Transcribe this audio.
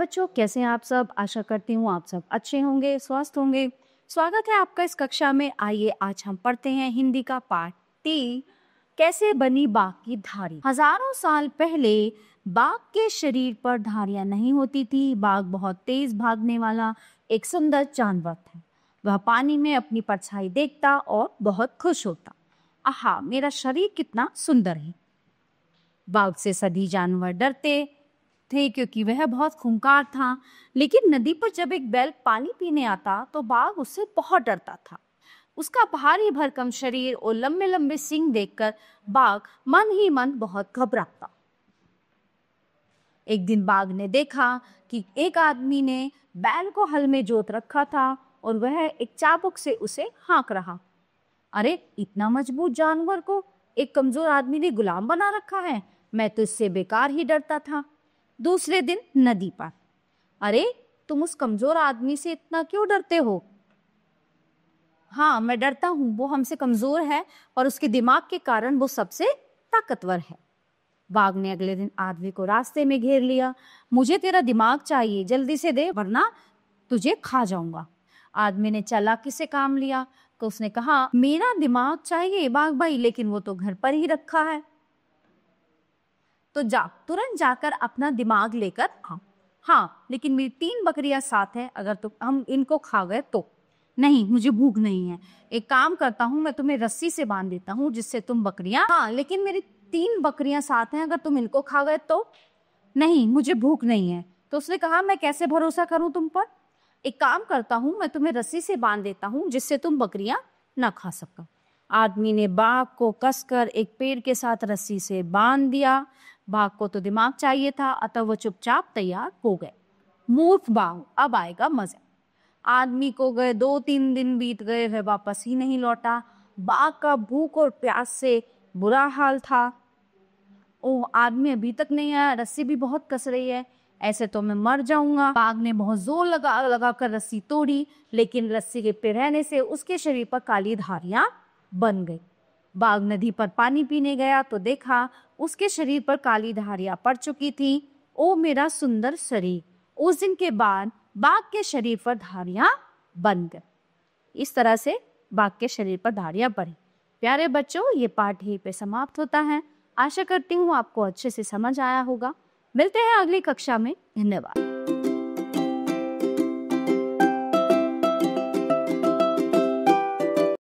बच्चों, कैसे हैं आप सब। आशा करती हूँ आप सब अच्छे होंगे, स्वस्थ होंगे। स्वागत है आपका इस कक्षा में। आइए आज हम पढ़ते हैं हिंदी का पाठ 3, कैसे बनी बाघ की धारी। हजारों साल पहले बाघ के शरीर पर धारियां नहीं होती थी। बाघ बहुत तेज भागने वाला एक सुंदर जानवर था। वह पानी में अपनी परछाई देखता और बहुत खुश होता। आहा, मेरा शरीर कितना सुंदर है। बाघ से सभी जानवर डरते थे क्योंकि वह बहुत खूंखार था। लेकिन नदी पर जब एक बैल पानी पीने आता तो बाघ उससे बहुत डरता था। उसका भारी भरकम शरीर और लंबे लंबे सींग देखकर बाघ मन ही मन बहुत घबराता। एक दिन बाघ ने देखा कि एक आदमी ने बैल को हल में जोत रखा था और वह एक चाबुक से उसे हाँक रहा। अरे, इतना मजबूत जानवर को एक कमजोर आदमी ने गुलाम बना रखा है। मैं तो इससे बेकार ही डरता था। दूसरे दिन नदी पर। अरे, तुम उस कमजोर आदमी से इतना क्यों डरते हो? हाँ, मैं डरता हूँ। वो हमसे कमजोर है और उसके दिमाग के कारण वो सबसे ताकतवर है। बाघ ने अगले दिन आदमी को रास्ते में घेर लिया। मुझे तेरा दिमाग चाहिए, जल्दी से दे वरना तुझे खा जाऊंगा। आदमी ने चालाकी से काम लिया तो उसने कहा, मेरा दिमाग चाहिए बाघ भाई, लेकिन वो तो घर पर ही रखा है। तो जा, तुरंत जाकर अपना दिमाग लेकर आ। हाँ, लेकिन मेरी 3 बकरियां साथ हैं, अगर तो हम इनको खा गए तो। नहीं, मुझे भूख नहीं है। एक काम करता हूँ, मैं तुम्हें रस्सी से बांध देता हूँ जिससे तुम बकरियां। हाँ, लेकिन मेरी 3 बकरियां साथ हैं, अगर तुम इनको खा गए तो। नहीं, मुझे भूख नहीं है। तो उसने कहा, मैं कैसे भरोसा करूं तुम पर। एक काम करता हूँ, मैं तुम्हें रस्सी से बांध देता हूँ जिससे तुम बकरियां ना खा सको। आदमी ने बाघ को कसकर एक पेड़ के साथ रस्सी से बांध दिया। बाघ को तो दिमाग चाहिए था, अतः वो चुपचाप तैयार हो गए। मूर्ख बाघ, अब आएगा मजा। आदमी को गए 2-3 दिन बीत गए, वह वापस ही नहीं लौटा। बाघ का भूख और प्यास से बुरा हाल था। ओह, आदमी अभी तक नहीं आया, रस्सी भी बहुत कस रही है, ऐसे तो मैं मर जाऊंगा। बाघ ने बहुत जोर लगा कर रस्सी तोड़ी, लेकिन रस्सी के पे रहने से उसके शरीर पर काली धारियां बन गई। बाघ नदी पर पानी पीने गया तो देखा उसके शरीर पर काली धारियां पड़ चुकी थी। ओ मेरा सुंदर शरीर। उस दिन के बाद बाघ के शरीर पर धारियां बन गई। इस तरह से बाघ के शरीर पर धारियां पड़ी। प्यारे बच्चों, ये पाठ यहीं पे समाप्त होता है। आशा करती हूँ आपको अच्छे से समझ आया होगा। मिलते हैं अगली कक्षा में। धन्यवाद।